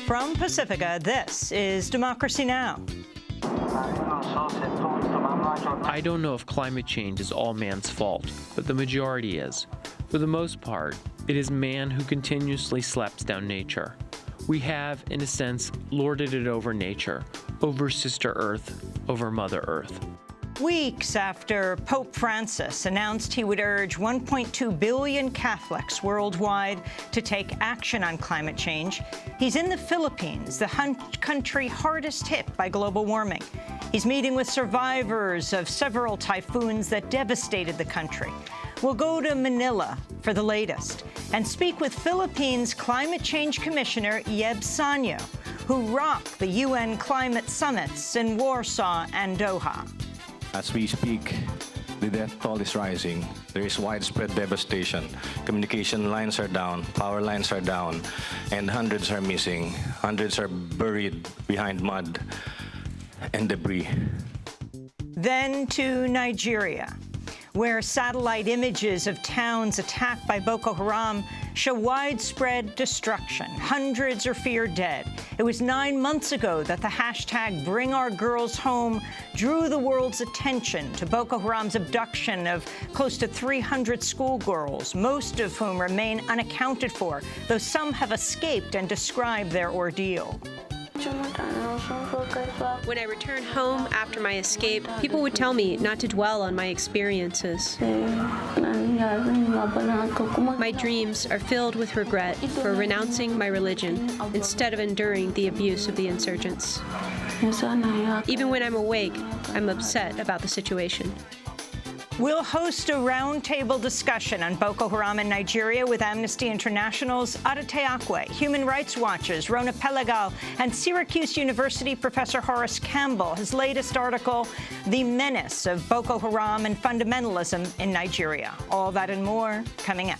From Pacifica, this is Democracy Now! I don't know if climate change is all man's fault, but the majority is. For the most part, it is man who continuously slaps down nature. We have, in a sense, lorded it over nature, over Sister Earth, over Mother Earth. Weeks after Pope Francis announced he would urge 1.2 billion Catholics worldwide to take action on climate change, he's in the Philippines, the country hardest hit by global warming. He's meeting with survivors of several typhoons that devastated the country. We'll go to Manila for the latest and speak with Philippines Climate Change Commissioner Yeb Sanyo, who rocked the UN climate summits in Warsaw and Doha. As we speak, the death toll is rising. There is widespread devastation. Communication lines are down, power lines are down, and hundreds are missing. Hundreds are buried behind mud and debris. Then to Nigeria, where satellite images of towns attacked by Boko Haram show widespread destruction. Hundreds are feared dead. It was 9 months ago that the hashtag #BringOurGirlsHome drew the world's attention to Boko Haram's abduction of close to 300 schoolgirls, most of whom remain unaccounted for, though some have escaped and described their ordeal. When I returned home after my escape, people would tell me not to dwell on my experiences. My dreams are filled with regret for renouncing my religion instead of enduring the abuse of the insurgents. Even when I'm awake, I'm upset about the situation. We'll host a roundtable discussion on Boko Haram in Nigeria with Amnesty International's Adate Akwe, Human Rights Watch's Rona Pelegal, and Syracuse University Professor Horace Campbell. His latest article, The Menace of Boko Haram and Fundamentalism in Nigeria. All that and more coming up.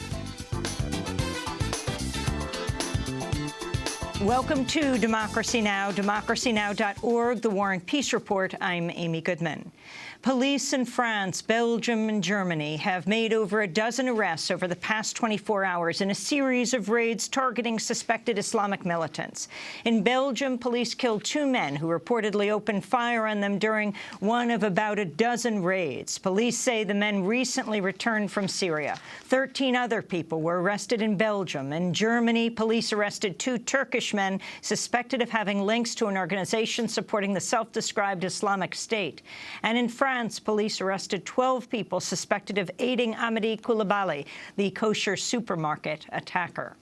Welcome to Democracy Now!, democracynow.org, The War and Peace Report. I'm Amy Goodman. Police in France, Belgium, and Germany have made over a dozen arrests over the past 24 hours in a series of raids targeting suspected Islamic militants. In Belgium, police killed 2 men who reportedly opened fire on them during one of about a dozen raids. Police say the men recently returned from Syria. 13 other people were arrested in Belgium. In Germany, police arrested 2 Turkish men suspected of having links to an organization supporting the self-described Islamic State. And in France, police arrested 12 people suspected of aiding Amadi Coulibaly, the kosher supermarket attacker.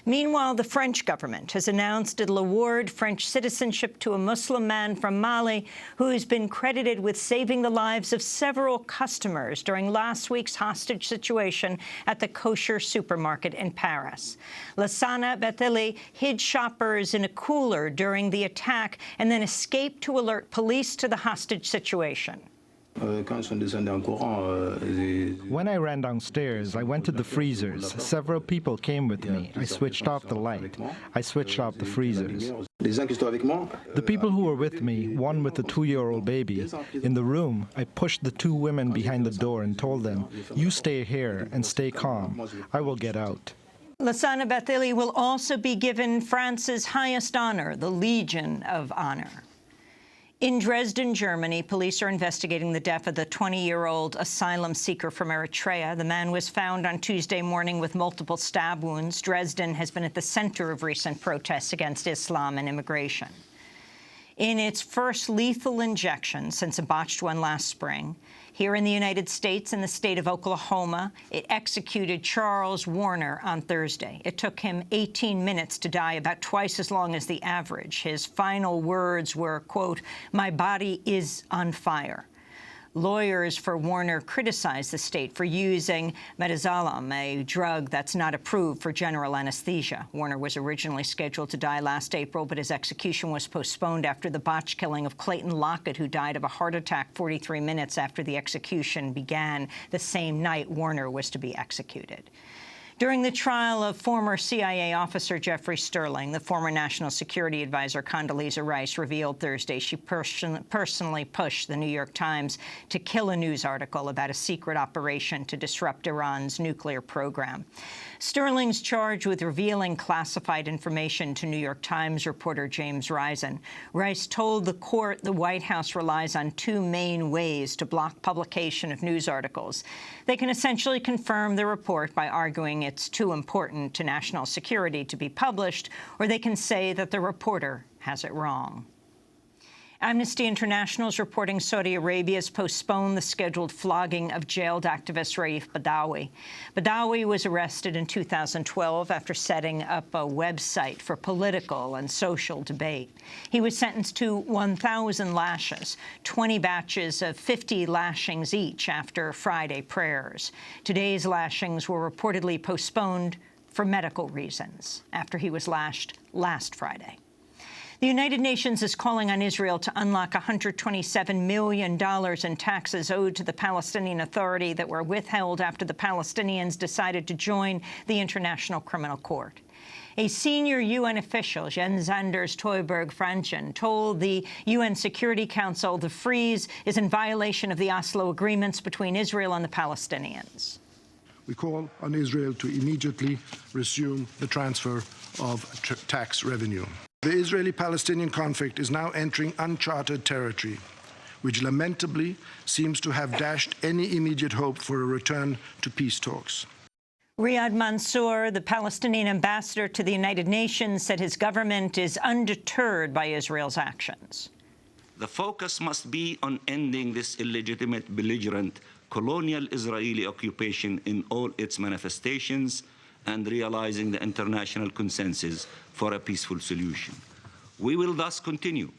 Meanwhile, the French government has announced it'll award French citizenship to a Muslim man from Mali who's been credited with saving the lives of several customers during last week's hostage situation at the kosher supermarket in Paris. Lassana Betheli hid shoppers in a cooler during the attack and then escaped to alert police to the hostage situation. When I ran downstairs, I went to the freezers. Several people came with me. I switched off the light. I switched off the freezers. The people who were with me, one with a 2-year-old baby, in the room, I pushed the 2 women behind the door and told them, "You stay here and stay calm. I will get out." Lassana Betheli will also be given France's highest honor, the Legion of Honor. In Dresden, Germany, police are investigating the death of the 20-year-old asylum seeker from Eritrea. The man was found on Tuesday morning with multiple stab wounds. Dresden has been at the center of recent protests against Islam and immigration. In its first lethal injection since a botched one last spring, here in the United States, in the state of Oklahoma, it executed Charles Warner on Thursday. It took him 18 minutes to die, about twice as long as the average. His final words were, quote, "My body is on fire." Lawyers for Warner criticized the state for using midazolam, a drug that's not approved for general anesthesia. Warner was originally scheduled to die last April, but his execution was postponed after the botched killing of Clayton Lockett, who died of a heart attack 43 minutes after the execution began the same night Warner was to be executed. During the trial of former CIA officer Jeffrey Sterling, the former National Security Advisor Condoleezza Rice revealed Thursday she personally pushed the New York Times to kill a news article about a secret operation to disrupt Iran's nuclear program. Sterling's charged with revealing classified information to New York Times reporter James Risen. Rice told the court the White House relies on two main ways to block publication of news articles. They can essentially confirm the report by arguing it's too important to national security to be published, or they can say that the reporter has it wrong. Amnesty International is reporting Saudi Arabia has postponed the scheduled flogging of jailed activist Raif Badawi. Badawi was arrested in 2012 after setting up a website for political and social debate. He was sentenced to 1,000 lashes, 20 batches of 50 lashings each after Friday prayers. Today's lashings were reportedly postponed for medical reasons after he was lashed last Friday. The United Nations is calling on Israel to unlock $127 million in taxes owed to the Palestinian Authority that were withheld after the Palestinians decided to join the International Criminal Court. A senior UN official, Jens Anders Toiberg-Franchen, told the UN Security Council the freeze is in violation of the Oslo agreements between Israel and the Palestinians. We call on Israel to immediately resume the transfer of tax revenue. The Israeli-Palestinian conflict is now entering uncharted territory, which lamentably seems to have dashed any immediate hope for a return to peace talks. Riyad Mansour, the Palestinian ambassador to the United Nations, said his government is undeterred by Israel's actions. The focus must be on ending this illegitimate, belligerent, colonial Israeli occupation in all its manifestations and realizing the international consensus for a peaceful solution. We will thus continue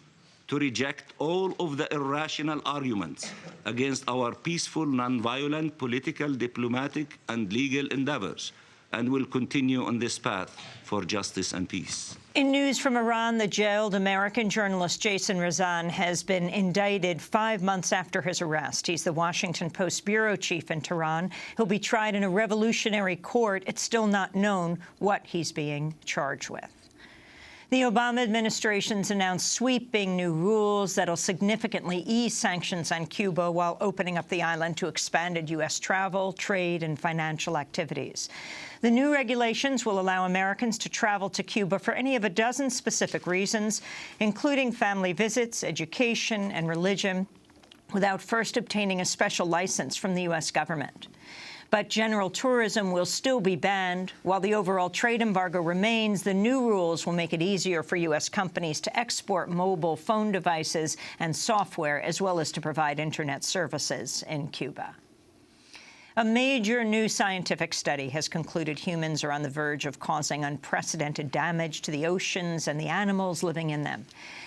to reject all of the irrational arguments against our peaceful, nonviolent, political, diplomatic, and legal endeavors, and will continue on this path for justice and peace. In news from Iran, the jailed American journalist Jason Rezan has been indicted 5 months after his arrest. He's the Washington Post bureau chief in Tehran. He'll be tried in a revolutionary court. It's still not known what he's being charged with. The Obama administration's announced sweeping new rules that'll significantly ease sanctions on Cuba while opening up the island to expanded U.S. travel, trade, and financial activities. The new regulations will allow Americans to travel to Cuba for any of a dozen specific reasons, including family visits, education, and religion, without first obtaining a special license from the U.S. government. But general tourism will still be banned. While the overall trade embargo remains, the new rules will make it easier for U.S. companies to export mobile phone devices and software, as well as to provide Internet services in Cuba. A major new scientific study has concluded humans are on the verge of causing unprecedented damage to the oceans and the animals living in them.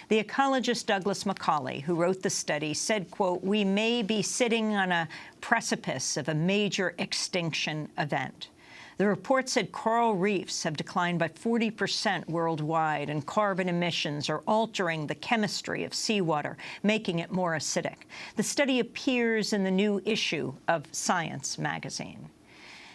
The ecologist Douglas Macaulay, who wrote the study, said, quote, "We may be sitting on a precipice of a major extinction event." The report said coral reefs have declined by 40% worldwide, and carbon emissions are altering the chemistry of seawater, making it more acidic. The study appears in the new issue of Science magazine.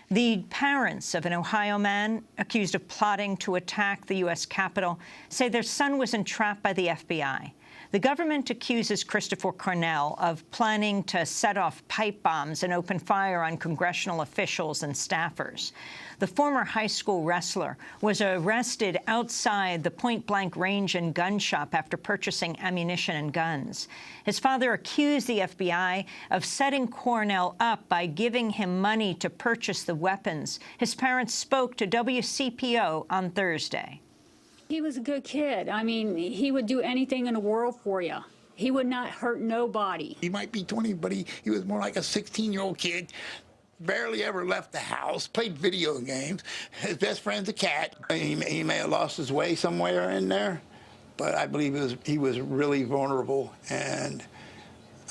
The parents of an Ohio man accused of plotting to attack the U.S. Capitol say their son was entrapped by the FBI. The government accuses Christopher Cornell of planning to set off pipe bombs and open fire on congressional officials and staffers. The former high school wrestler was arrested outside the point-blank range and gun shop after purchasing ammunition and guns. His father accused the FBI of setting Cornell up by giving him money to purchase the weapons. His parents spoke to WCPO on Thursday. He was a good kid. I mean, he would do anything in the world for you. He would not hurt nobody. He might be 20, but he was more like a 16-year-old kid. Barely ever left the house, played video games. His best friend's a cat. He may have lost his way somewhere in there, but I believe he was really vulnerable, and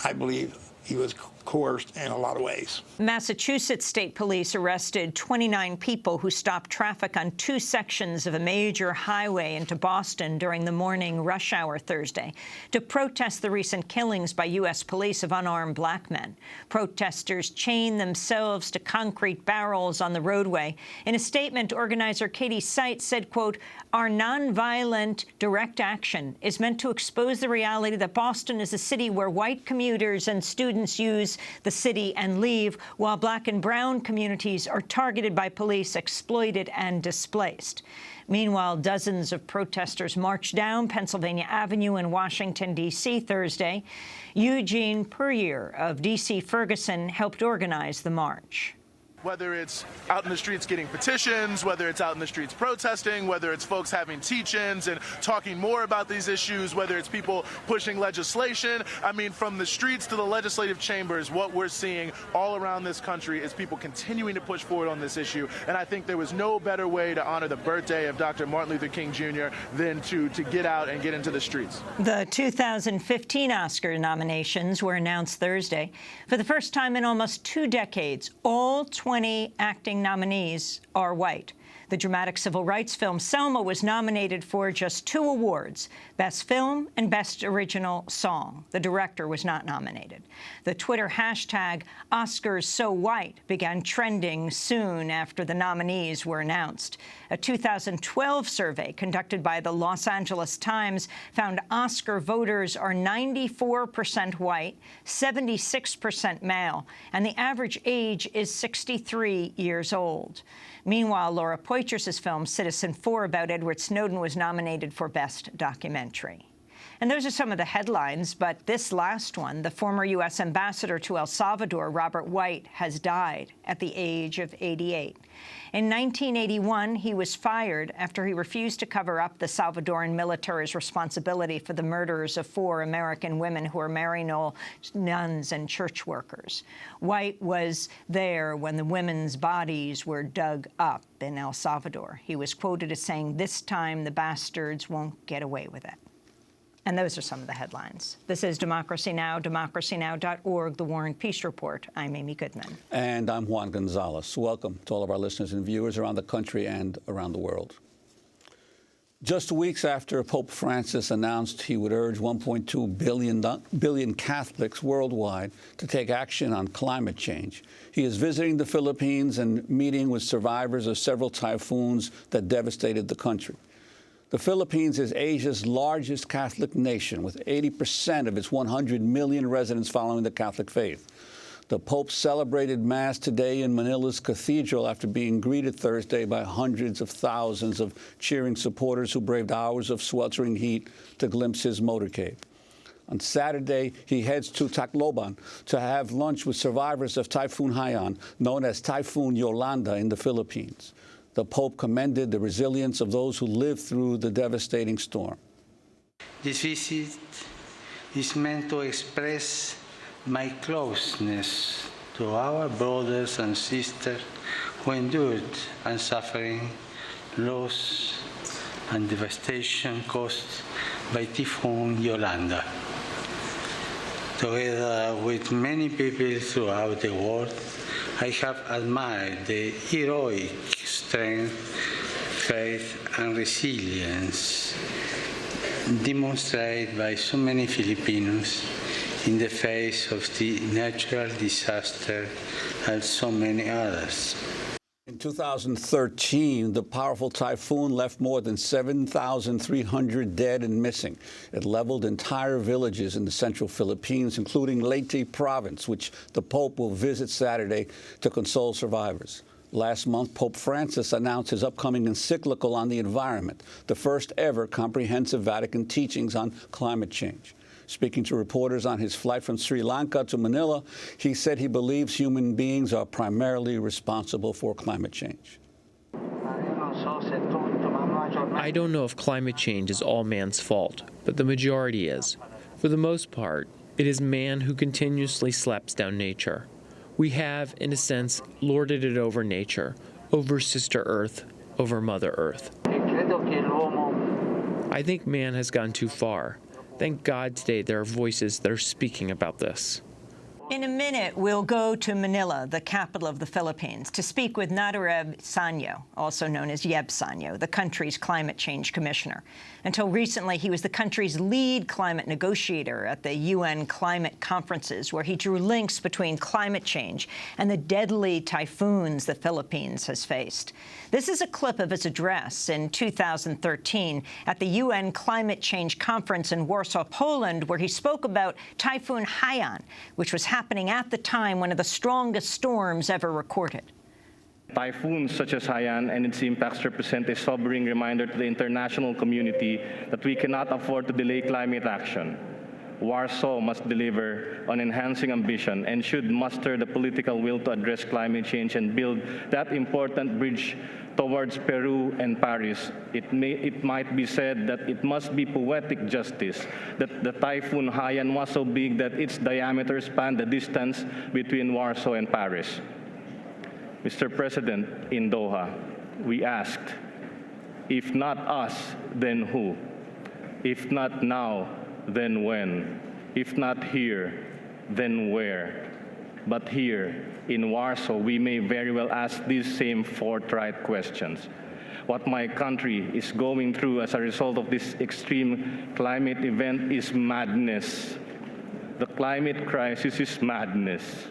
I believe he was coerced in a lot of ways. Massachusetts State Police arrested 29 people who stopped traffic on 2 sections of a major highway into Boston during the morning rush hour Thursday to protest the recent killings by U.S. police of unarmed black men. Protesters chained themselves to concrete barrels on the roadway. In a statement, organizer Katie Seitz said, quote, "Our nonviolent direct action is meant to expose the reality that Boston is a city where white commuters and students use the city and leave, while black and brown communities are targeted by police, exploited, and displaced." Meanwhile, dozens of protesters marched down Pennsylvania Avenue in Washington, D.C. Thursday. Eugene Puryear of D.C. Ferguson helped organize the march. Whether it's out in the streets getting petitions, whether it's out in the streets protesting, whether it's folks having teach-ins and talking more about these issues, whether it's people pushing legislation. I mean, from the streets to the legislative chambers, what we're seeing all around this country is people continuing to push forward on this issue. And I think there was no better way to honor the birthday of Dr. Martin Luther King Jr. than to get out and get into the streets. The 2015 Oscar nominations were announced Thursday. For the first time in almost 2 decades, all 20 acting nominees are white. The dramatic civil rights film Selma was nominated for just 2 awards, Best Film and Best Original Song. The director was not nominated. The Twitter hashtag #OscarsSoWhite began trending soon after the nominees were announced. A 2012 survey conducted by the Los Angeles Times found Oscar voters are 94% white, 76% male, and the average age is 63 years old. Meanwhile, Laura Poitras' film Citizen4 about Edward Snowden was nominated for Best Documentary. And those are some of the headlines, but this last one, the former U.S. ambassador to El Salvador, Robert White, has died at the age of 88. In 1981, he was fired after he refused to cover up the Salvadoran military's responsibility for the murders of 4 American women who were Maryknoll nuns and church workers. White was there when the women's bodies were dug up in El Salvador. He was quoted as saying, "This time the bastards won't get away with it." And those are some of the headlines. This is Democracy Now!, democracynow.org, The War and Peace Report. I'm Amy Goodman. And I'm Juan Gonzalez. Welcome to all of our listeners and viewers around the country and around the world. Just weeks after Pope Francis announced he would urge 1.2 billion Catholics worldwide to take action on climate change, he is visiting the Philippines and meeting with survivors of several typhoons that devastated the country. The Philippines is Asia's largest Catholic nation, with 80% of its 100 million residents following the Catholic faith. The Pope celebrated Mass today in Manila's cathedral after being greeted Thursday by hundreds of thousands of cheering supporters who braved hours of sweltering heat to glimpse his motorcade. On Saturday, he heads to Tacloban to have lunch with survivors of Typhoon Haiyan, known as Typhoon Yolanda in the Philippines. The Pope commended the resilience of those who lived through the devastating storm. This visit is meant to express my closeness to our brothers and sisters who endured and suffering, loss, and devastation caused by Typhoon Yolanda. Together with many people throughout the world, I have admired the heroic strength, faith, and resilience demonstrated by so many Filipinos in the face of the natural disaster and so many others. In 2013, the powerful typhoon left more than 7,300 dead and missing. It leveled entire villages in the central Philippines, including Leyte province, which the Pope will visit Saturday to console survivors. Last month, Pope Francis announced his upcoming encyclical on the environment, the first ever comprehensive Vatican teachings on climate change. Speaking to reporters on his flight from Sri Lanka to Manila, he said he believes human beings are primarily responsible for climate change. I don't know if climate change is all man's fault, but the majority is. For the most part, it is man who continuously slaps down nature. We have, in a sense, lorded it over nature, over Sister Earth, over Mother Earth. I think man has gone too far. Thank God today there are voices that are speaking about this. In a minute, we'll go to Manila, the capital of the Philippines, to speak with Naroreb Sanyo, also known as Yeb Sanyo, the country's climate change commissioner. Until recently, he was the country's lead climate negotiator at the UN climate conferences, where he drew links between climate change and the deadly typhoons the Philippines has faced. This is a clip of his address in 2013 at the UN Climate Change Conference in Warsaw, Poland, where he spoke about Typhoon Haiyan, which was happening at the time, one of the strongest storms ever recorded. Typhoons such as Haiyan and its impacts represent a sobering reminder to the international community that we cannot afford to delay climate action. Warsaw must deliver on enhancing ambition and should muster the political will to address climate change and build that important bridge towards Peru and Paris. It might be said that it must be poetic justice that the Typhoon Haiyan was so big that its diameter spanned the distance between Warsaw and Paris. Mr. President, in Doha, we asked, if not us, then who? If not now, then when? If not here, then where? But here, in Warsaw, we may very well ask these same forthright questions. What my country is going through as a result of this extreme climate event is madness. The climate crisis is madness.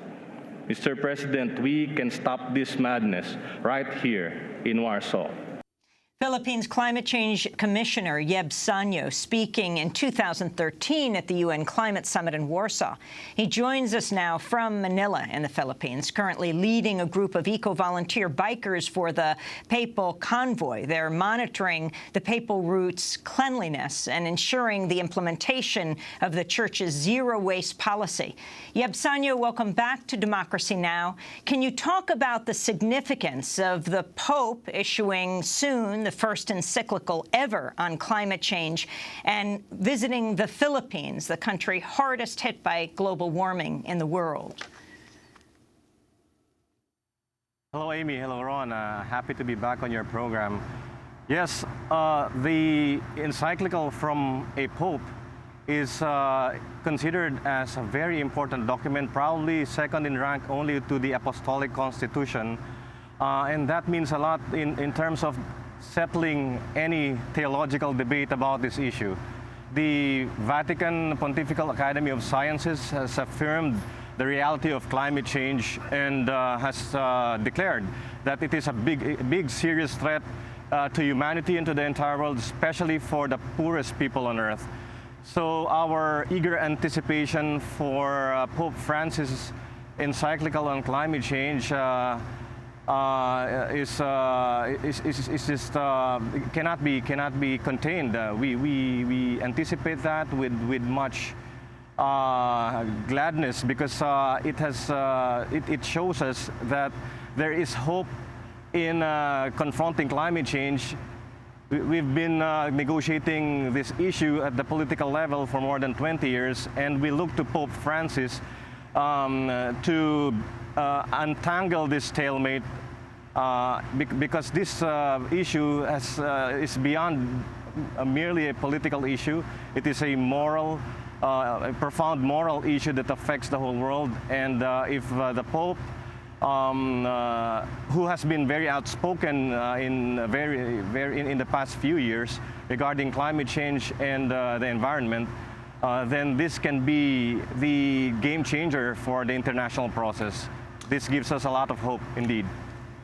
Mr. President, we can stop this madness right here in Warsaw. Philippines Climate Change Commissioner Yeb Sanyo speaking in 2013 at the UN Climate Summit in Warsaw. He joins us now from Manila in the Philippines, currently leading a group of eco-volunteer bikers for the Papal Convoy. They're monitoring the papal route's cleanliness and ensuring the implementation of the Church's zero-waste policy. Yeb Sanyo, welcome back to Democracy Now! Can you talk about the significance of the Pope issuing soon the first encyclical ever on climate change and visiting the Philippines, the country hardest hit by global warming in the world? Hello, Amy. Hello, Ron. Happy to be back on your program. Yes, the encyclical from a pope is considered as a very important document, probably second in rank only to the Apostolic Constitution. And that means a lot in terms of settling any theological debate about this issue. The Vatican Pontifical Academy of Sciences has affirmed the reality of climate change and has declared that it is a big, serious threat to humanity and to the entire world, especially for the poorest people on earth. So our eager anticipation for Pope Francis' encyclical on climate change cannot be contained. We anticipate that with much gladness, because it shows us that there is hope in confronting climate change. We've been negotiating this issue at the political level for more than 20 years, and we look to Pope Francis to untangle this stalemate, because this issue is beyond merely a political issue. It is a moral, a profound moral issue that affects the whole world. And if the Pope, who has been very outspoken in the past few years regarding climate change and the environment, then this can be the game changer for the international process. This gives us a lot of hope, indeed.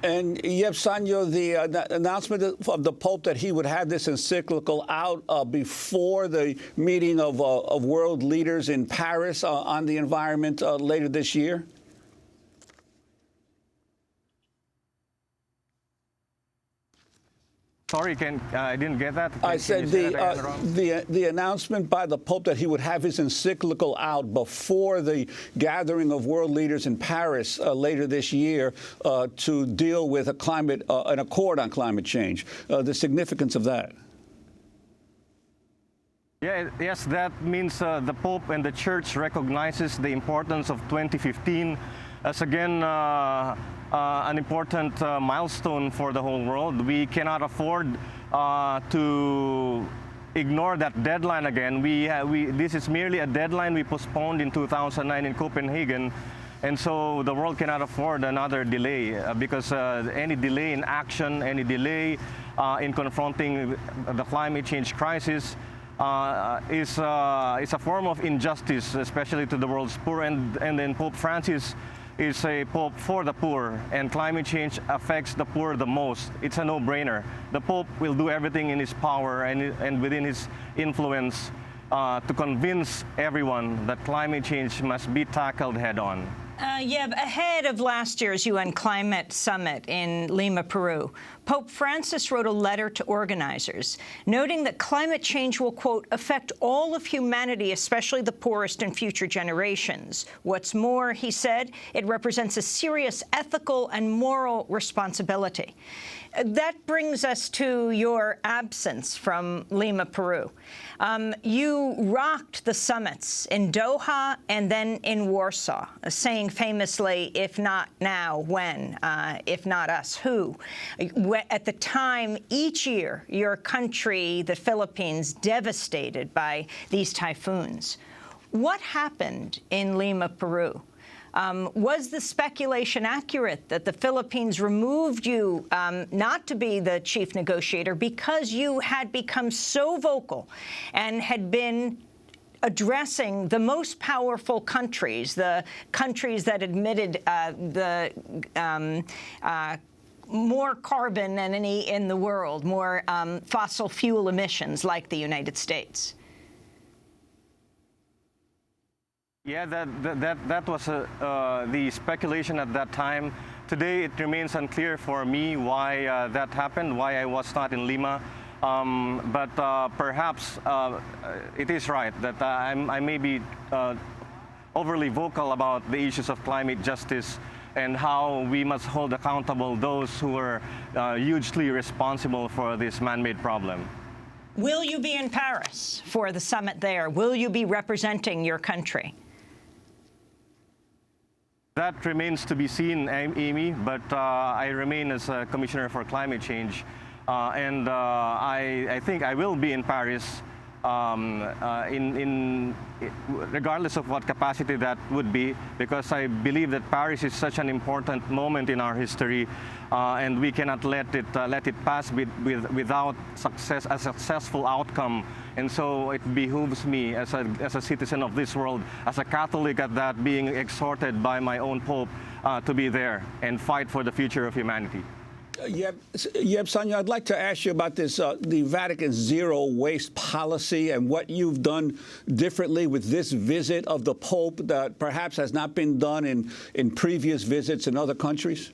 And Yeb Sanyo, the announcement of the Pope that he would have this encyclical out before the meeting of world leaders in Paris on the environment later this year? Sorry, I didn't get that. I said the announcement by the Pope that he would have his encyclical out before the gathering of world leaders in Paris later this year to deal with an accord on climate change. The significance of that. Yeah, yes, that means the Pope and the Church recognizes the importance of 2015 as again an important milestone for the whole world. We cannot afford to ignore that deadline again. This is merely a deadline we postponed in 2009 in Copenhagen, and so the world cannot afford another delay because any delay in action, any delay in confronting the climate change crisis is a form of injustice, especially to the world's poor. And then Pope Francis is a pope for the poor, and climate change affects the poor the most. It's a no-brainer. The Pope will do everything in his power and within his influence to convince everyone that climate change must be tackled head-on. Ahead of last year's UN Climate Summit in Lima, Peru, Pope Francis wrote a letter to organizers, noting that climate change will, quote, affect all of humanity, especially the poorest and future generations. What's more, he said, it represents a serious ethical and moral responsibility. That brings us to your absence from Lima, Peru. You rocked the summits in Doha and then in Warsaw, saying famously, if not now, when? If not us, who? At the time, each year, your country, the Philippines, devastated by these typhoons. What happened in Lima, Peru? Was the speculation accurate that the Philippines removed you not to be the chief negotiator because you had become so vocal and had been addressing the most powerful countries, the countries that emitted more carbon than any in the world, more fossil fuel emissions like the United States? Yeah, that was the speculation at that time. Today, it remains unclear for me why that happened, why I was not in Lima. But perhaps it is right that I may be overly vocal about the issues of climate justice and how we must hold accountable those who are hugely responsible for this man-made problem. Will you be in Paris for the summit there? Will you be representing your country? That remains to be seen, Amy, but I remain as a Commissioner for Climate Change. And I think I will be in Paris regardless of what capacity that would be, because I believe that Paris is such an important moment in our history, and we cannot let it pass without a successful outcome. And so it behooves me as a citizen of this world, as a Catholic at that, being exhorted by my own Pope to be there and fight for the future of humanity. Sonia, I'd like to ask you about this, the Vatican's zero waste policy and what you've done differently with this visit of the Pope that perhaps has not been done in previous visits in other countries.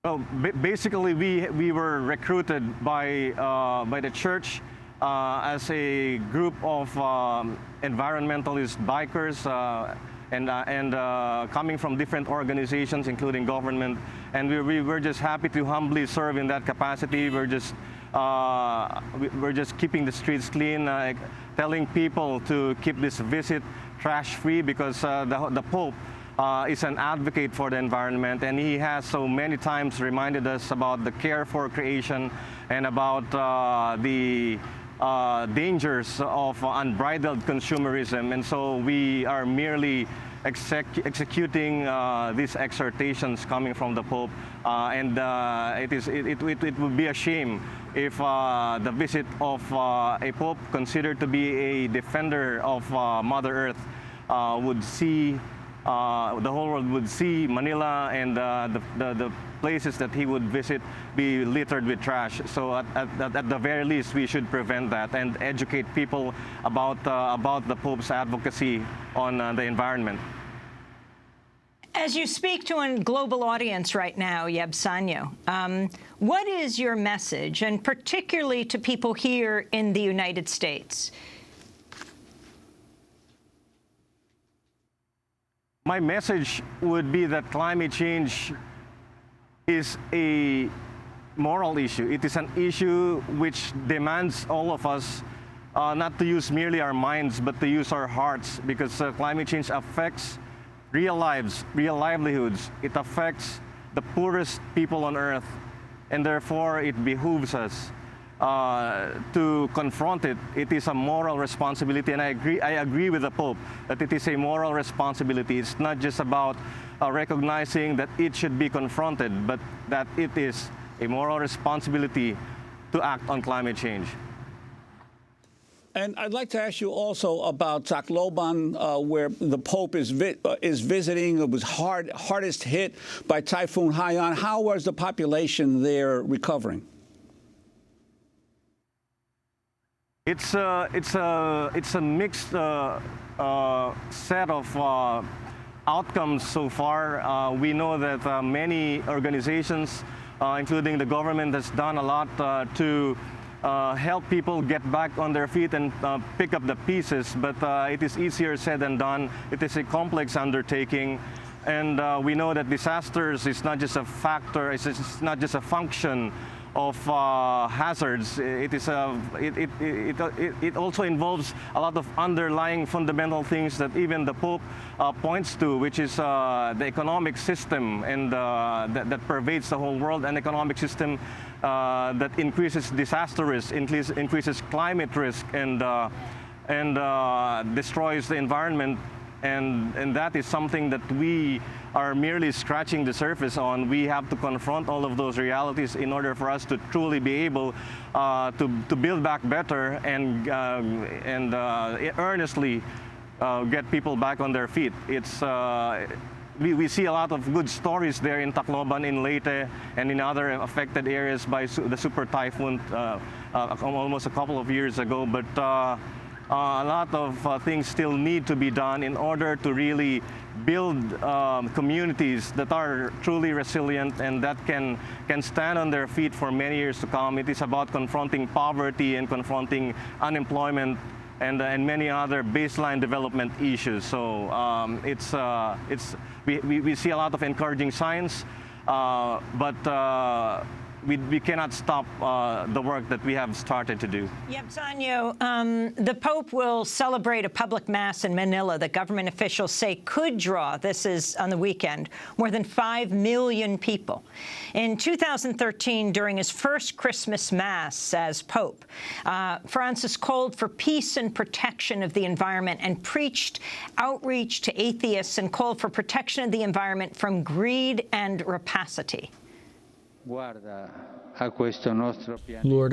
Well, basically, we were recruited by the church as a group of environmentalist bikers and coming from different organizations, including government, and we were just happy to humbly serve in that capacity. We're just keeping the streets clean, telling people to keep this visit trash-free, because the Pope is an advocate for the environment, and he has so many times reminded us about the care for creation and about the dangers of unbridled consumerism. And so we are merely executing these exhortations coming from the Pope, and it would be a shame if the visit of a Pope considered to be a defender of Mother Earth would see the whole world would see Manila and the places that he would visit be littered with trash. So at the very least, we should prevent that and educate people about the Pope's advocacy on the environment. As you speak to a global audience right now, Sanyo, what is your message, and particularly to people here in the United States? My message would be that climate change is a moral issue. It is an issue which demands all of us not to use merely our minds, but to use our hearts, because climate change affects real lives, real livelihoods. It affects the poorest people on Earth, and therefore it behooves us to confront it. It is a moral responsibility, and I agree with the Pope that it is a moral responsibility. It's not just about recognizing that it should be confronted, but that it is a moral responsibility to act on climate change. And I'd like to ask you also about Tacloban, where the Pope is visiting. It was hardest hit by Typhoon Haiyan. How was the population there recovering? It's a mixed set of outcomes so far. We know that many organizations, including the government, has done a lot to help people get back on their feet and pick up the pieces, but it is easier said than done. It is a complex undertaking, and we know that disasters is not just a factor, it's not just a function of hazards. It also involves a lot of underlying fundamental things that even the Pope points to, which is the economic system and that pervades the whole world, an economic system that increases disaster risk, increases climate risk, and destroys the environment. And that is something that we are merely scratching the surface on. We have to confront all of those realities in order for us to truly be able to build back better and earnestly get people back on their feet. We see a lot of good stories there in Tacloban, in Leyte, and in other affected areas by the super typhoon almost a couple of years ago. But a lot of things still need to be done in order to really build communities that are truly resilient and that can stand on their feet for many years to come. It is about confronting poverty and confronting unemployment and many other baseline development issues. So we see a lot of encouraging signs, but we cannot stop the work that we have started to do. Yebsanyo, the Pope will celebrate a public mass in Manila that government officials say could draw, this is on the weekend, more than 5 million people. In 2013, during his first Christmas Mass as Pope, Francis called for peace and protection of the environment and preached outreach to atheists and called for protection of the environment from greed and rapacity. Lord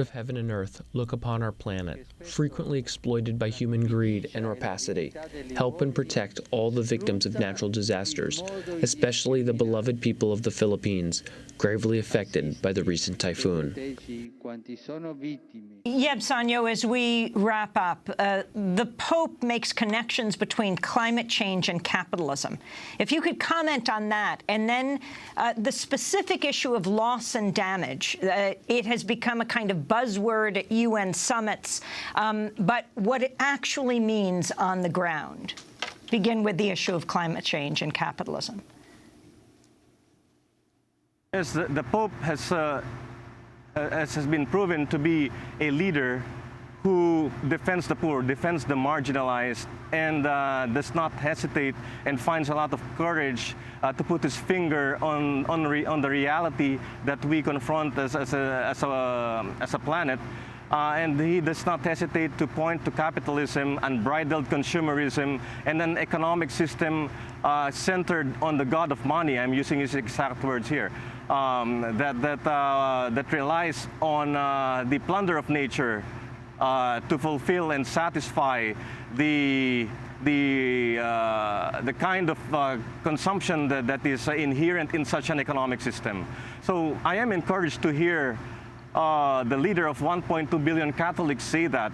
of heaven and earth, look upon our planet, frequently exploited by human greed and rapacity. Help and protect all the victims of natural disasters, especially the beloved people of the Philippines, gravely affected by the recent typhoon. Yebsanyo, as we wrap up, the Pope makes connections between climate change and capitalism. If you could comment on that, and then the specific issue of loss and damage. It has become a kind of buzzword at UN summits, but what it actually means on the ground. Begin with the issue of climate change and capitalism. Yes, the Pope has been proven to be a leader who defends the poor, defends the marginalized, and does not hesitate and finds a lot of courage to put his finger on the reality that we confront as a planet. And he does not hesitate to point to capitalism, unbridled consumerism, and an economic system centered on the god of money. I'm using his exact words here. That relies on the plunder of nature to fulfill and satisfy the kind of consumption that is inherent in such an economic system. So I am encouraged to hear the leader of 1.2 billion Catholics say that,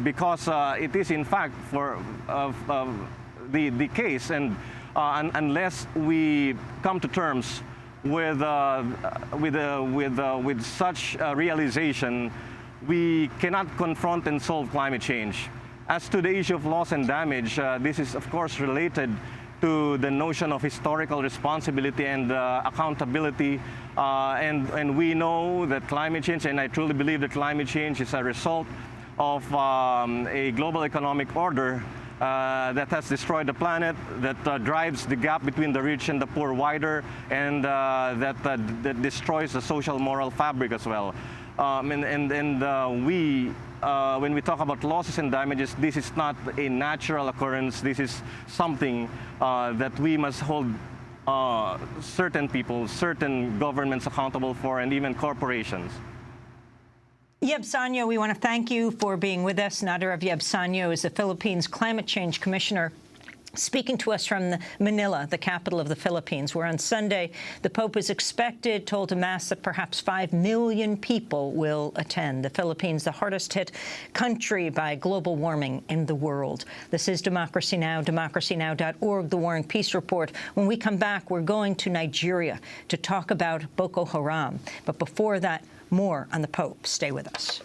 because it is in fact the case, and unless we come to terms with such realization, we cannot confront and solve climate change. As to the issue of loss and damage, this is of course related to the notion of historical responsibility and accountability. And we know that climate change, and I truly believe that climate change is a result of a global economic order that has destroyed the planet, that drives the gap between the rich and the poor wider, and that destroys the social moral fabric as well. When we talk about losses and damages, this is not a natural occurrence. This is something that we must hold certain people, certain governments accountable for, and even corporations. Yeb Sanyo, we want to thank you for being with us. Nadarav Yeb Sanyo is the Philippines Climate Change Commissioner, speaking to us from Manila, the capital of the Philippines, where on Sunday the Pope is expected, told to Mass that perhaps 5 million people will attend. The Philippines, the hardest hit country by global warming in the world. This is Democracy Now!, democracynow.org, The War and Peace Report. When we come back, we're going to Nigeria to talk about Boko Haram. But before that, more on the Pope. Stay with us.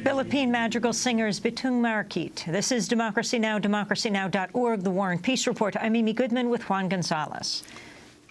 Philippine madrigal singers Bitung Marikit. This is Democracy Now!, democracynow.org, The War and Peace Report. I'm Amy Goodman with Juan Gonzalez.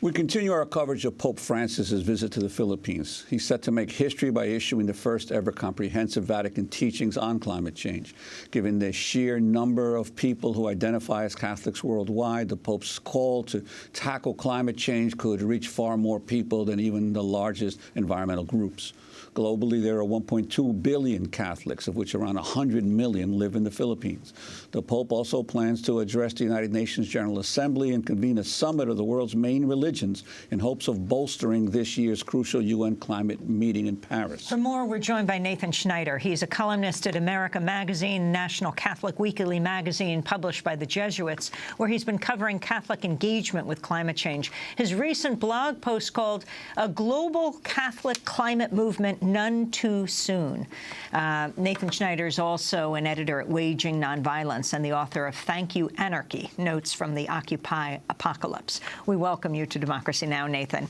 We continue our coverage of Pope Francis's visit to the Philippines. He's set to make history by issuing the first ever comprehensive Vatican teachings on climate change. Given the sheer number of people who identify as Catholics worldwide, the Pope's call to tackle climate change could reach far more people than even the largest environmental groups. Globally, there are 1.2 billion Catholics, of which around 100 million live in the Philippines. The Pope also plans to address the United Nations General Assembly and convene a summit of the world's main religions in hopes of bolstering this year's crucial UN climate meeting in Paris. For more, we're joined by Nathan Schneider. He's a columnist at America Magazine, National Catholic Weekly magazine, published by the Jesuits, where he's been covering Catholic engagement with climate change. His recent blog post called "A Global Catholic Climate Movement None Too Soon." Nathan Schneider is also an editor at Waging Nonviolence and the author of Thank You, Anarchy, Notes from the Occupy Apocalypse. We welcome you to Democracy Now!, Nathan.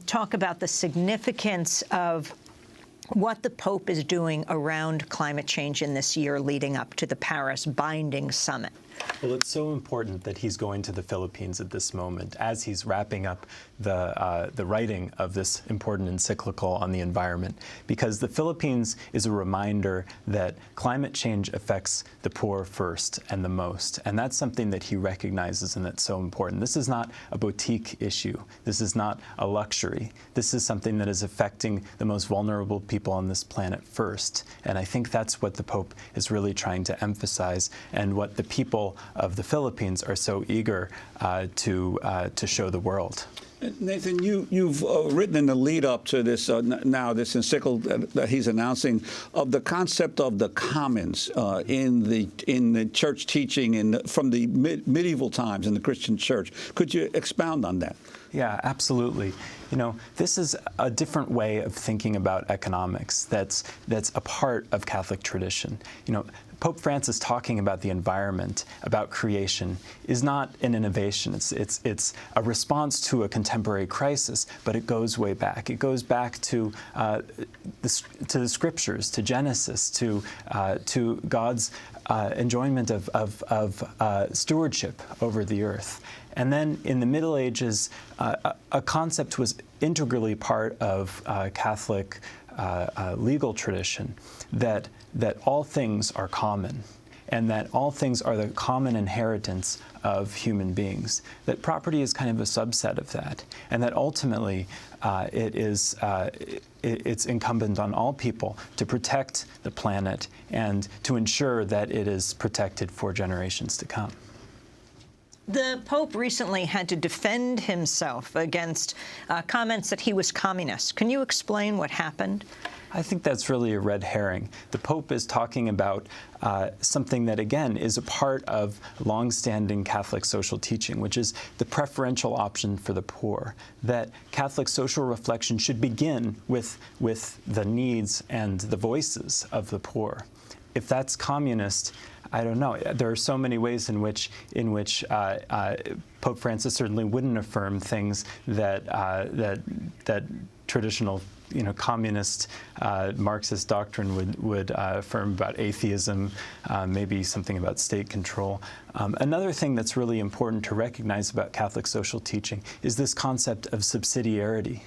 Talk about the significance of what the Pope is doing around climate change in this year leading up to the Paris binding summit. Well, it's so important that he's going to the Philippines at this moment as he's wrapping up the writing of this important encyclical on the environment, because the Philippines is a reminder that climate change affects the poor first and the most, and that's something that he recognizes and that's so important. This is not a boutique issue. This is not a luxury. This is something that is affecting the most vulnerable people on this planet first, and I think that's what the Pope is really trying to emphasize, and what the people of the Philippines are so eager to show the world. Nathan, you've written in the lead-up to this this encyclical that he's announcing of the concept of the commons in the church teaching from the medieval times in the Christian church. Could you expound on that? Yeah, absolutely. You know, this is a different way of thinking about economics that's a part of Catholic tradition. You know, Pope Francis talking about the environment, about creation, is not an innovation. It's a response to a contemporary crisis, but it goes way back. It goes back to the scriptures, to Genesis, to God's enjoyment of stewardship over the earth. And then in the Middle Ages, a concept was integrally part of Catholic legal tradition that all things are common, and that all things are the common inheritance of human beings, that property is kind of a subset of that, and that ultimately it's incumbent on all people to protect the planet and to ensure that it is protected for generations to come. The Pope recently had to defend himself against comments that he was communist. Can you explain what happened? I think that's really a red herring. The Pope is talking about something that, again, is a part of longstanding Catholic social teaching, which is the preferential option for the poor, that Catholic social reflection should begin with the needs and the voices of the poor. If that's communist, I don't know. There are so many ways in which Pope Francis certainly wouldn't affirm things that traditional, communist Marxist doctrine would affirm about atheism, maybe something about state control. Another thing that's really important to recognize about Catholic social teaching is this concept of subsidiarity,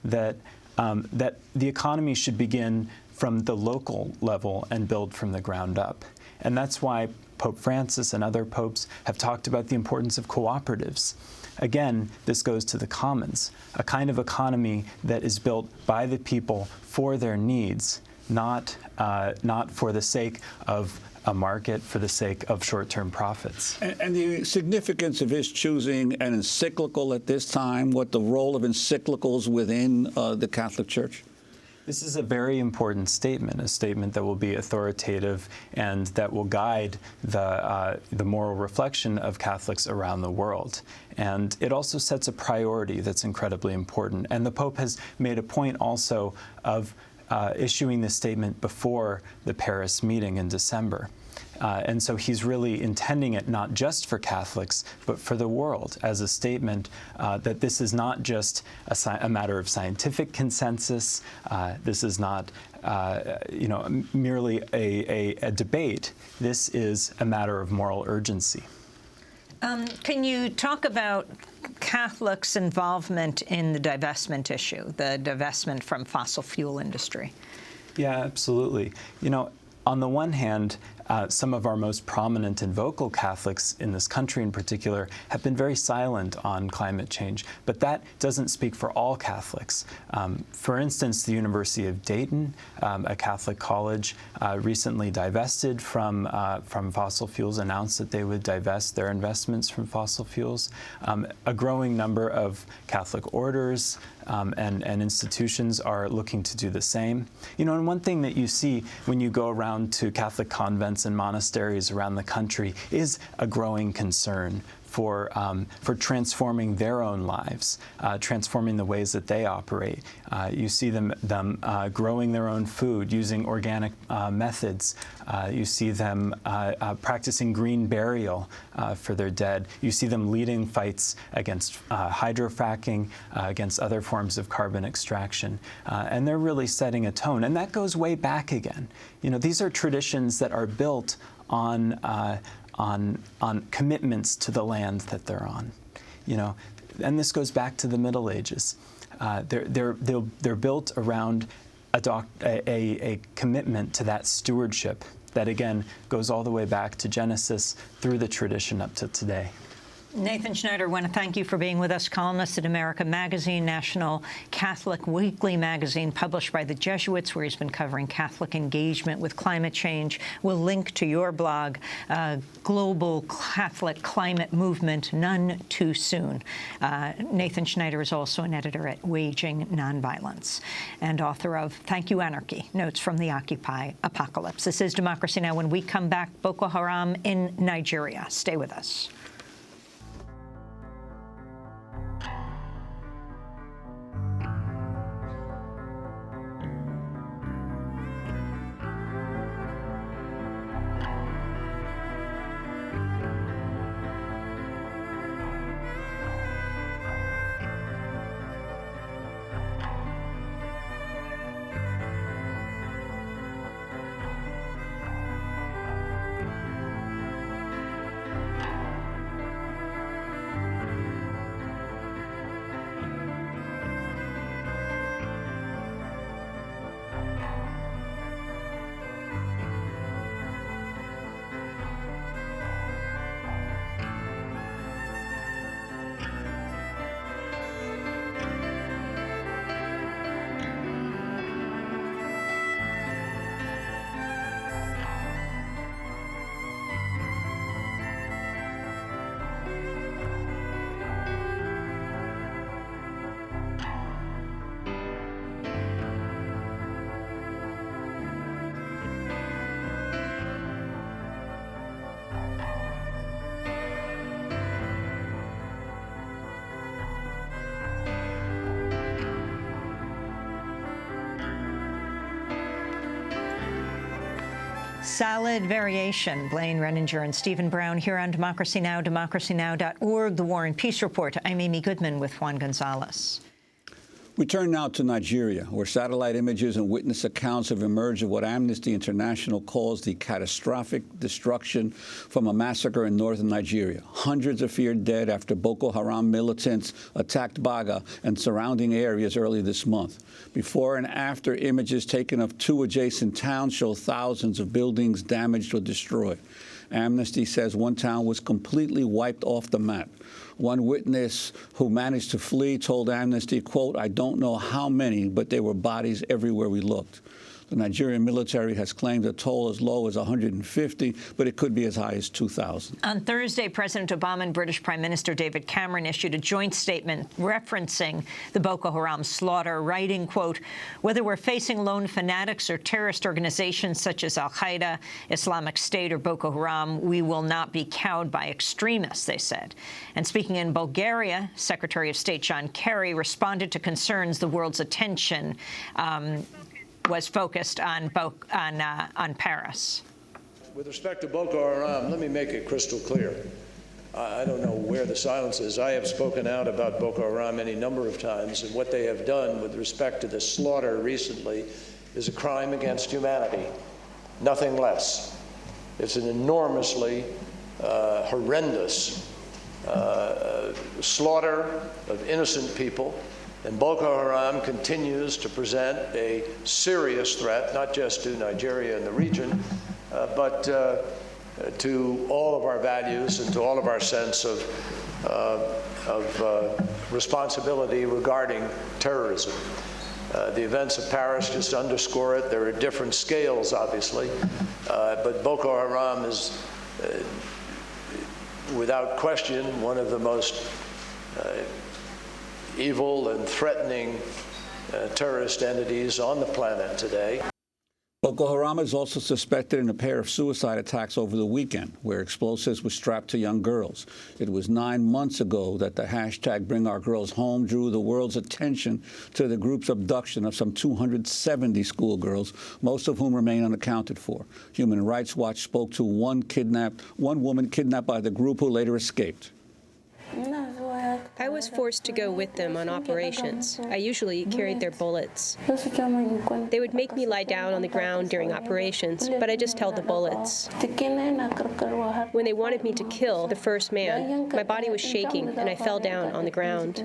that the economy should begin from the local level and build from the ground up. And that's why Pope Francis and other popes have talked about the importance of cooperatives. Again, this goes to the commons, a kind of economy that is built by the people for their needs, not for the sake of a market, for the sake of short-term profits. And the significance of his choosing an encyclical at this time, what the role of encyclicals within the Catholic Church? This is a very important statement, a statement that will be authoritative and that will guide the moral reflection of Catholics around the world. And it also sets a priority that's incredibly important. And the Pope has made a point also of issuing this statement before the Paris meeting in December. And so he's really intending it not just for Catholics, but for the world as a statement that this is not just a matter of scientific consensus. This is not merely a debate. This is a matter of moral urgency. Can you talk about Catholics' involvement in the divestment issue, the divestment from fossil fuel industry? Yeah, absolutely. On the one hand, some of our most prominent and vocal Catholics in this country in particular have been very silent on climate change, but that doesn't speak for all Catholics. For instance, the University of Dayton, a Catholic college, recently divested from fossil fuels, announced that they would divest their investments from fossil fuels. A growing number of Catholic orders and institutions are looking to do the same. And one thing that you see when you go around to Catholic convents and monasteries around the country is a growing concern for transforming their own lives, transforming the ways that they operate. You see them growing their own food, using organic methods. You see them practicing green burial for their dead. You see them leading fights against hydrofracking, against other forms of carbon extraction. And they're really setting a tone. And that goes way back again. These are traditions that are built on commitments to the land that they're on, and this goes back to the Middle Ages. They're built around a commitment to that stewardship that again goes all the way back to Genesis through the tradition up to today. Nathan Schneider, I want to thank you for being with us, columnist at America Magazine, National Catholic Weekly magazine, published by the Jesuits, where he's been covering Catholic engagement with climate change. We'll link to your blog, Global Catholic Climate Movement, None Too Soon. Nathan Schneider is also an editor at Waging Nonviolence and author of Thank You, Anarchy, Notes from the Occupy Apocalypse. This is Democracy Now! When we come back, Boko Haram in Nigeria. Stay with us. Salad variation. Blaine Renninger and Stephen Brown here on Democracy Now!, democracynow.org, The War and Peace Report. I'm Amy Goodman with Juan Gonzalez. We turn now to Nigeria, where satellite images and witness accounts have emerged of what Amnesty International calls the catastrophic destruction from a massacre in northern Nigeria. Hundreds are feared dead after Boko Haram militants attacked Baga and surrounding areas early this month. Before and after images taken of two adjacent towns show thousands of buildings damaged or destroyed. Amnesty says one town was completely wiped off the map. One witness who managed to flee told Amnesty, quote, "I don't know how many, but there were bodies everywhere we looked." The Nigerian military has claimed a toll as low as 150, but it could be as high as 2,000. On Thursday, President Obama and British Prime Minister David Cameron issued a joint statement referencing the Boko Haram slaughter, writing, quote, "Whether we're facing lone fanatics or terrorist organizations such as Al-Qaeda, Islamic State, or Boko Haram, we will not be cowed by extremists," they said. And speaking in Bulgaria, Secretary of State John Kerry responded to concerns the world's attention was focused on Paris. With respect to Boko Haram, let me make it crystal clear. I don't know where the silence is. I have spoken out about Boko Haram any number of times, and what they have done with respect to the slaughter recently is a crime against humanity, nothing less. It's an enormously horrendous slaughter of innocent people. And Boko Haram continues to present a serious threat, not just to Nigeria and the region, but to all of our values and to all of our sense of responsibility regarding terrorism. The events of Paris just underscore it. There are different scales, obviously, but Boko Haram is, without question, one of the most evil and threatening terrorist entities on the planet today. Boko Haram is also suspected in a pair of suicide attacks over the weekend, where explosives were strapped to young girls. It was 9 months ago that the hashtag Bring Our Girls Home drew the world's attention to the group's abduction of some 270 schoolgirls, most of whom remain unaccounted for. Human Rights Watch spoke to one woman kidnapped by the group who later escaped. I was forced to go with them on operations. I usually carried their bullets. They would make me lie down on the ground during operations, but I just held the bullets. When they wanted me to kill the first man, my body was shaking and I fell down on the ground.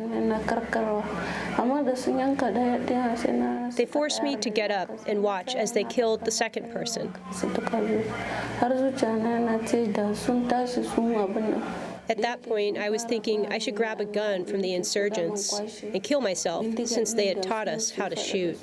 They forced me to get up and watch as they killed the second person. At that point, I was thinking I should grab a gun from the insurgents and kill myself, since they had taught us how to shoot.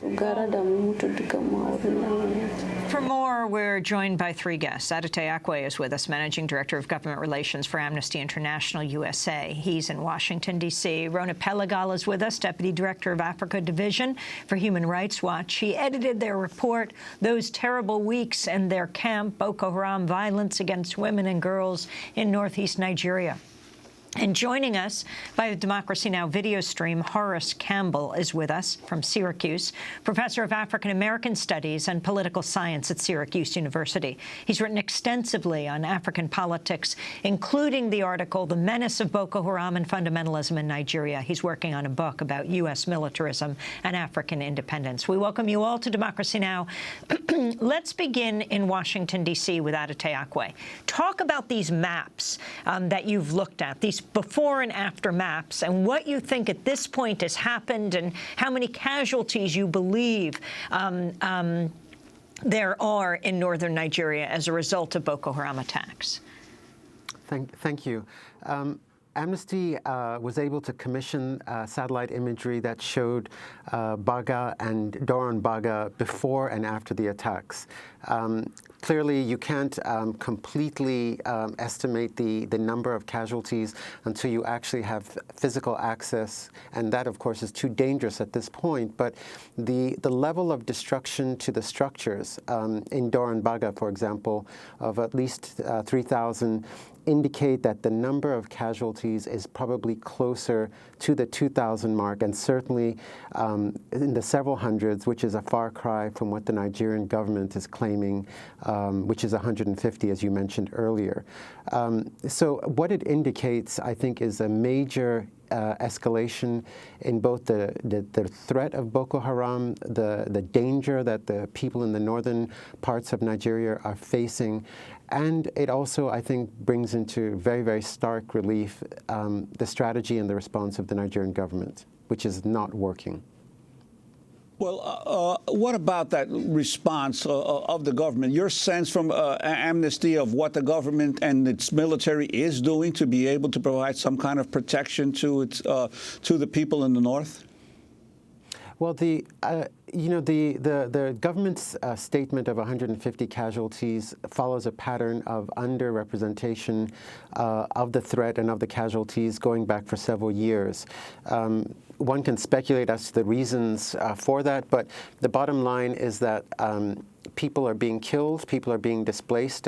For more, we're joined by three guests. Adete Akwe is with us, Managing Director of Government Relations for Amnesty International USA. He's in Washington, D.C. Rona Pelagal is with us, Deputy Director of Africa Division for Human Rights Watch. He edited their report, Those Terrible Weeks in Their Camp, Boko Haram Violence Against Women and Girls in Northeast Nigeria. And joining us by the Democracy Now! Video stream, Horace Campbell is with us from Syracuse, Professor of African American Studies and Political Science at Syracuse University. He's written extensively on African politics, including the article, The Menace of Boko Haram and Fundamentalism in Nigeria. He's working on a book about U.S. militarism and African independence. We welcome you all to Democracy Now! Let's begin in Washington, D.C. with Adete Akwe. Talk about these maps that you've looked at, these before and after maps, and what you think at this point has happened and how many casualties you believe there are in northern Nigeria as a result of Boko Haram attacks. Thank you. Amnesty was able to commission satellite imagery that showed Baga and Doron Baga before and after the attacks. Clearly, you can't completely estimate the number of casualties until you actually have physical access, and that, of course, is too dangerous at this point. But the level of destruction to the structures in Doron Baga, for example, of at least 3,000 indicate that the number of casualties is probably closer to the 2,000 mark, and certainly in the several hundreds, which is a far cry from what the Nigerian government is claiming, which is 150, as you mentioned earlier. So what it indicates, I think, is a major escalation in both the threat of Boko Haram, the danger that the people in the northern parts of Nigeria are facing, and it also, I think, brings into very, very stark relief the strategy and the response of the Nigerian government, which is not working. Well, what about that response of the government? Your sense from Amnesty of what the government and its military is doing to be able to provide some kind of protection to its to the people in the north? Well, the government's statement of 150 casualties follows a pattern of underrepresentation of the threat and of the casualties going back for several years. One can speculate as to the reasons for that, but the bottom line is that people are being killed, people are being displaced.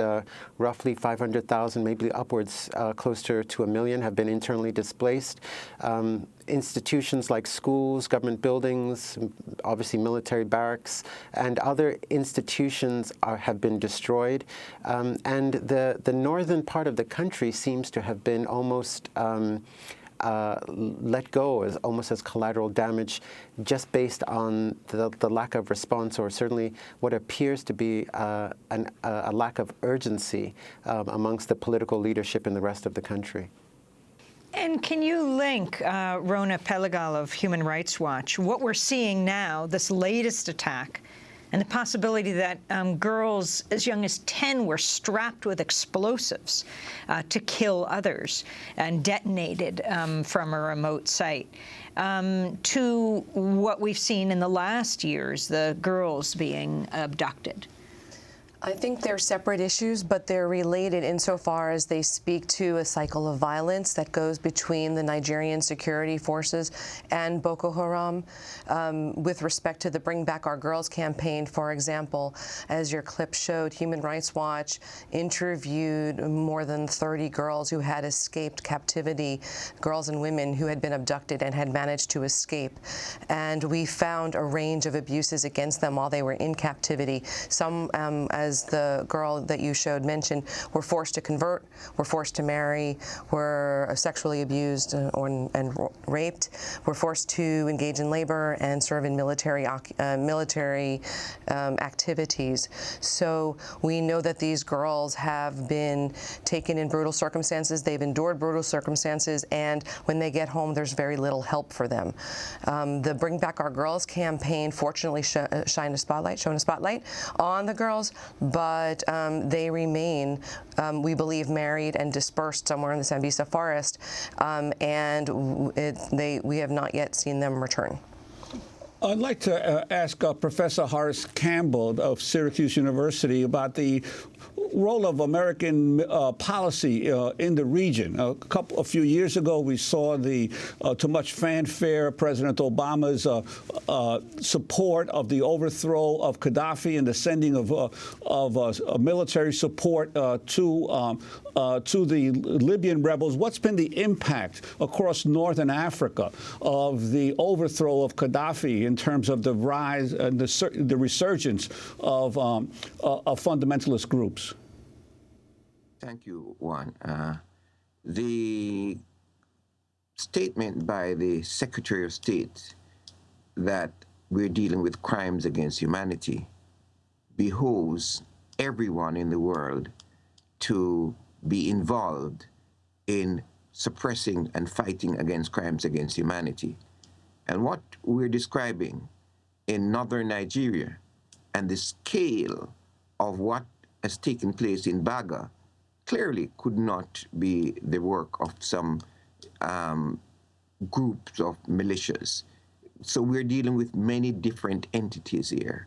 Roughly 500,000, maybe upwards, closer to 1 million have been internally displaced. Institutions like schools, government buildings, obviously military barracks, and other institutions have been destroyed. And the northern part of the country seems to have been almost let go almost as collateral damage, just based on the lack of response, or certainly what appears to be a lack of urgency amongst the political leadership in the rest of the country. And can you link, Rona Pelegal of Human Rights Watch, what we're seeing now, this latest attack, and the possibility that girls as young as 10 were strapped with explosives to kill others and detonated from a remote site, to what we've seen in the last years, the girls being abducted? I think they're separate issues, but they're related insofar as they speak to a cycle of violence that goes between the Nigerian security forces and Boko Haram. With respect to the Bring Back Our Girls campaign, for example, as your clip showed, Human Rights Watch interviewed more than 30 girls who had escaped captivity, girls and women who had been abducted and had managed to escape. And we found a range of abuses against them while they were in captivity. Some, as the girl that you showed mentioned, were forced to convert, were forced to marry, were sexually abused and raped, were forced to engage in labor and serve in military activities. So we know that these girls have been taken in brutal circumstances, they've endured brutal circumstances, and when they get home, there's very little help for them. The Bring Back Our Girls campaign fortunately shone a spotlight on the girls, but they remain, we believe, married and dispersed somewhere in the Sambisa forest, and we have not yet seen them return. I'd like to ask Professor Horace Campbell of Syracuse University about the role of American policy in the region. A few years ago, we saw to much fanfare, President Obama's support of the overthrow of Gaddafi and the sending of military support to the Libyan rebels. What's been the impact across northern Africa of the overthrow of Gaddafi in terms of the rise and the resurgence of fundamentalist groups? Thank you, Juan. The statement by the Secretary of State that we're dealing with crimes against humanity behoves everyone in the world to be involved in suppressing and fighting against crimes against humanity. And what we're describing in northern Nigeria and the scale of what has taken place in Baga clearly could not be the work of some groups of militias. So we're dealing with many different entities here.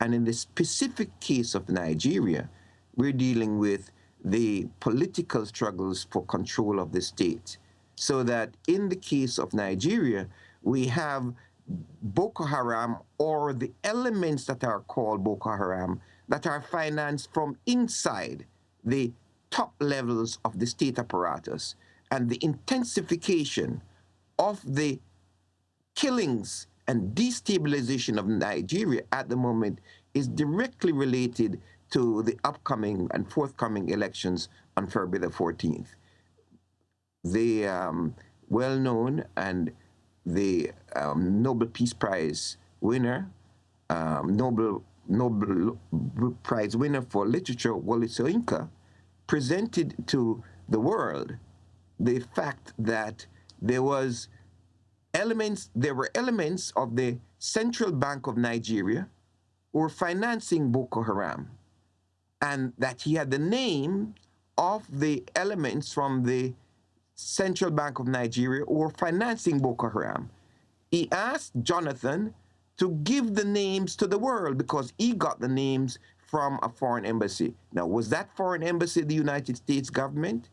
And in the specific case of Nigeria, we're dealing with the political struggles for control of the state. So that in the case of Nigeria, we have Boko Haram, or the elements that are called Boko Haram, that are financed from inside the top levels of the state apparatus, and the intensification of the killings and destabilization of Nigeria at the moment is directly related to the upcoming and forthcoming elections on February the 14th. The well-known and the Nobel Peace Prize winner, Nobel Prize winner for literature, Wole Soyinka, presented to the world the fact that there were elements of the Central Bank of Nigeria who were financing Boko Haram, and that he had the name of the elements from the Central Bank of Nigeria who were financing Boko Haram. He asked Jonathan to give the names to the world because he got the names from a foreign embassy. Now, was that foreign embassy the United States government?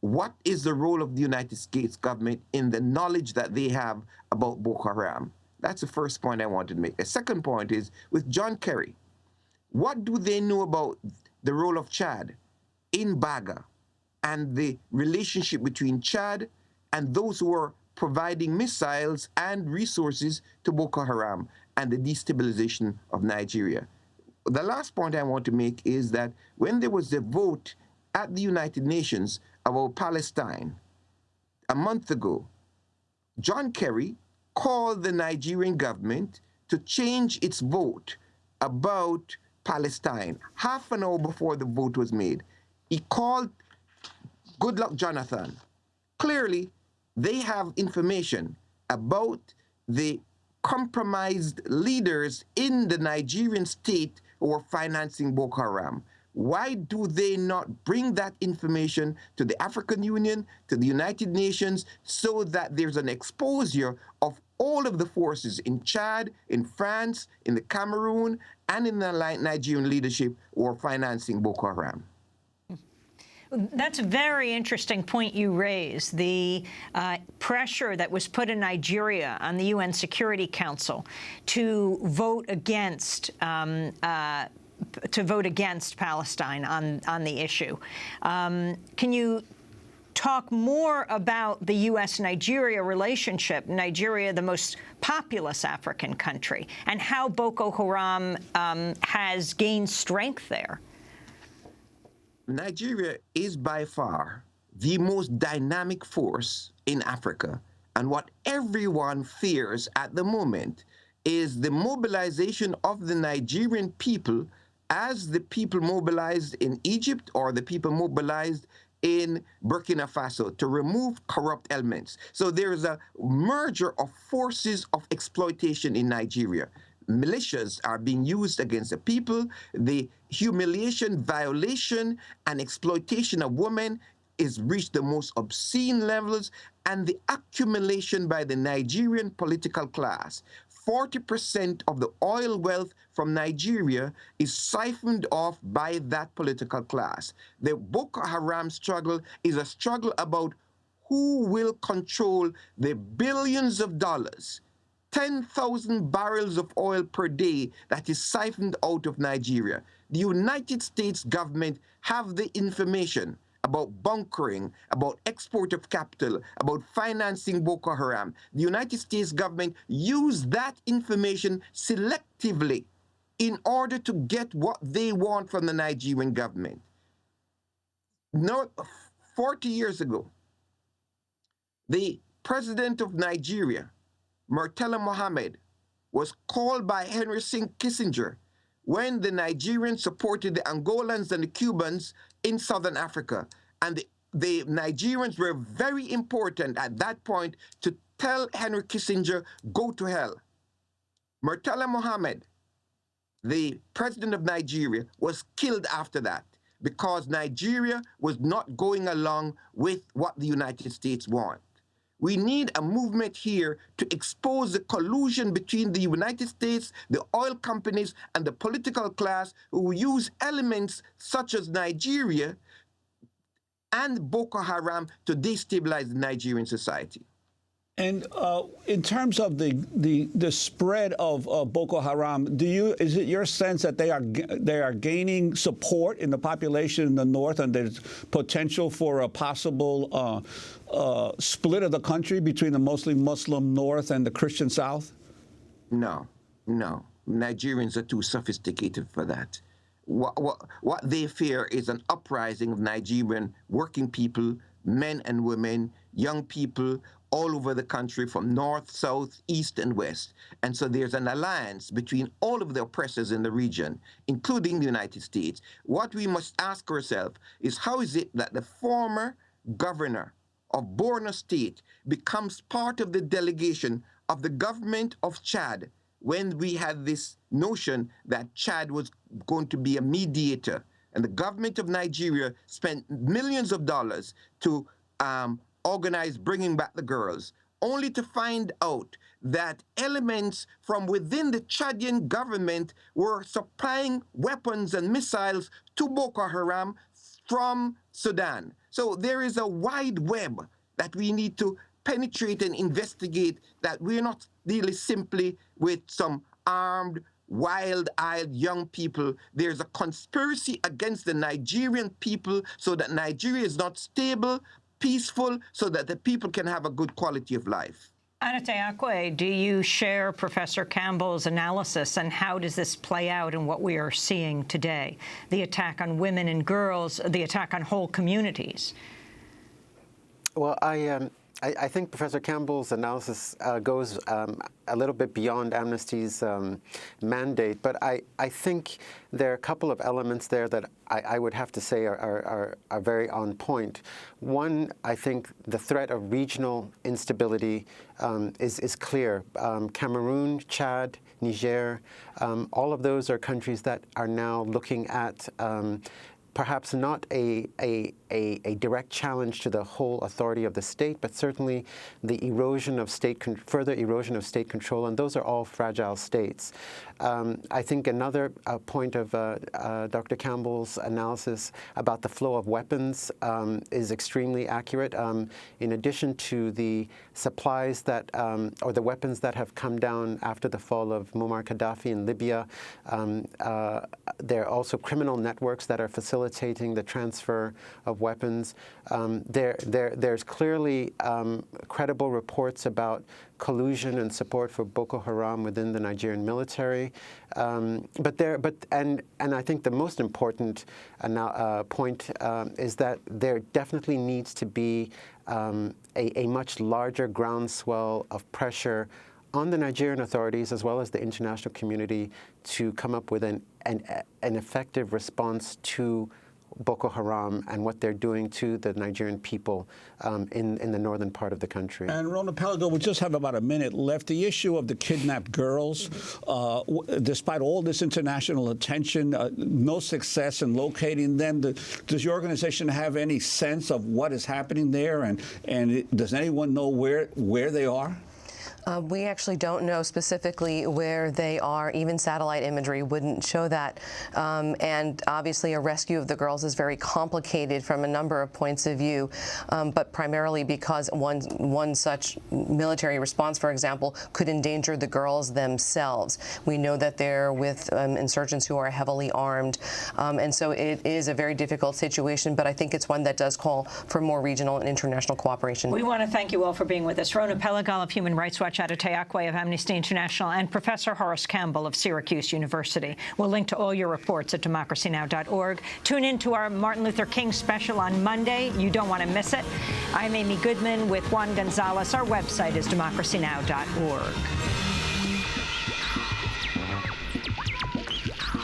What is the role of the United States government in the knowledge that they have about Boko Haram? That's the first point I wanted to make. The second point is with John Kerry. What do they know about the role of Chad in Baga and the relationship between Chad and those who are providing missiles and resources to Boko Haram and the destabilization of Nigeria? The last point I want to make is that when there was a vote at the United Nations about Palestine a month ago, John Kerry called the Nigerian government to change its vote about Palestine. Half an hour before the vote was made, he called Goodluck Jonathan. Clearly, they have information about the compromised leaders in the Nigerian state who are financing Boko Haram. Why do they not bring that information to the African Union, to the United Nations, so that there's an exposure of all of the forces in Chad, in France, in the Cameroon, and in the Nigerian leadership who are financing Boko Haram? That's a very interesting point you raise, the pressure that was put in Nigeria on the UN Security Council to vote against Palestine on the issue. Can you talk more about the U.S.-Nigeria relationship, Nigeria, the most populous African country, and how Boko Haram has gained strength there? Nigeria is by far the most dynamic force in Africa, and what everyone fears at the moment is the mobilization of the Nigerian people as the people mobilized in Egypt or the people mobilized in Burkina Faso to remove corrupt elements. So there's a merger of forces of exploitation in Nigeria. Militias are being used against the people. The humiliation, violation, and exploitation of women is reached the most obscene levels, and the accumulation by the Nigerian political class. 40% of the oil wealth from Nigeria is siphoned off by that political class. The Boko Haram struggle is a struggle about who will control the billions of dollars, 10,000 barrels of oil per day that is siphoned out of Nigeria. The United States government have the information about bunkering, about export of capital, about financing Boko Haram. The United States government used that information selectively in order to get what they want from the Nigerian government. Now, 40 years ago, the president of Nigeria, Murtala Mohammed, was called by Henry Kissinger when the Nigerians supported the Angolans and the Cubans in Southern Africa. And the Nigerians were very important at that point to tell Henry Kissinger, go to hell. Murtala Mohammed, the president of Nigeria, was killed after that because Nigeria was not going along with what the United States want. We need a movement here to expose the collusion between the United States, the oil companies, and the political class who use elements such as Nigeria and Boko Haram to destabilize the Nigerian society. And in terms of the spread of Boko Haram, is it your sense that they are gaining support in the population in the north, and there's potential for a possible split of the country between the mostly Muslim north and the Christian south? No, no. Nigerians are too sophisticated for that. What they fear is an uprising of Nigerian working people, men and women, young people, all over the country from north, south, east, and west. And so there's an alliance between all of the oppressors in the region, including the United States. What we must ask ourselves is, how is it that the former governor of Borno State becomes part of the delegation of the government of Chad when we had this notion that Chad was going to be a mediator? And the government of Nigeria spent millions of dollars to organize bringing back the girls, only to find out that elements from within the Chadian government were supplying weapons and missiles to Boko Haram from Sudan. So there is a wide web that we need to penetrate and investigate, that we're not dealing simply with some armed, wild-eyed young people. There's a conspiracy against the Nigerian people so that Nigeria is not stable, peaceful, so that the people can have a good quality of life. Anate Akwe, do you share Professor Campbell's analysis, and how does this play out in what we are seeing today? The attack on women and girls, the attack on whole communities. Well, I think Professor Campbell's analysis goes a little bit beyond Amnesty's mandate, but I think there are a couple of elements there that I would have to say are very on point. One, I think the threat of regional instability is clear. Cameroon, Chad, Niger, all of those are countries that are now looking at perhaps not a direct challenge to the whole authority of the state, but certainly the erosion of further erosion of state control, and those are all fragile states. I think another point of Dr. Campbell's analysis about the flow of weapons is extremely accurate. In addition to the supplies that, or the weapons that have come down after the fall of Muammar Gaddafi in Libya, there are also criminal networks that are facilitating the transfer of weapons. There's clearly credible reports about collusion and support for Boko Haram within the Nigerian military. And I think the most important point is that there definitely needs to be a much larger groundswell of pressure on the Nigerian authorities as well as the international community to come up with an effective response to Boko Haram and what they're doing to the Nigerian people in the northern part of the country. And Rona Pelago, we just have about a minute left. The issue of the kidnapped girls, despite all this international attention, no success in locating them. Does your organization have any sense of what is happening there, and does anyone know where they are? We actually don't know specifically where they are. Even satellite imagery wouldn't show that. And obviously a rescue of the girls is very complicated from a number of points of view, but primarily because one such military response, for example, could endanger the girls themselves. We know that they're with insurgents who are heavily armed. And so it is a very difficult situation, but I think it's one that does call for more regional and international cooperation. We want to thank you all for being with us. Rona Pelago of Human Rights Watch, Anate Akwe of Amnesty International, and Professor Horace Campbell of Syracuse University. We'll link to all your reports at democracynow.org. Tune in to our Martin Luther King special on Monday. You don't want to miss it. I'm Amy Goodman with Juan Gonzalez. Our website is democracynow.org.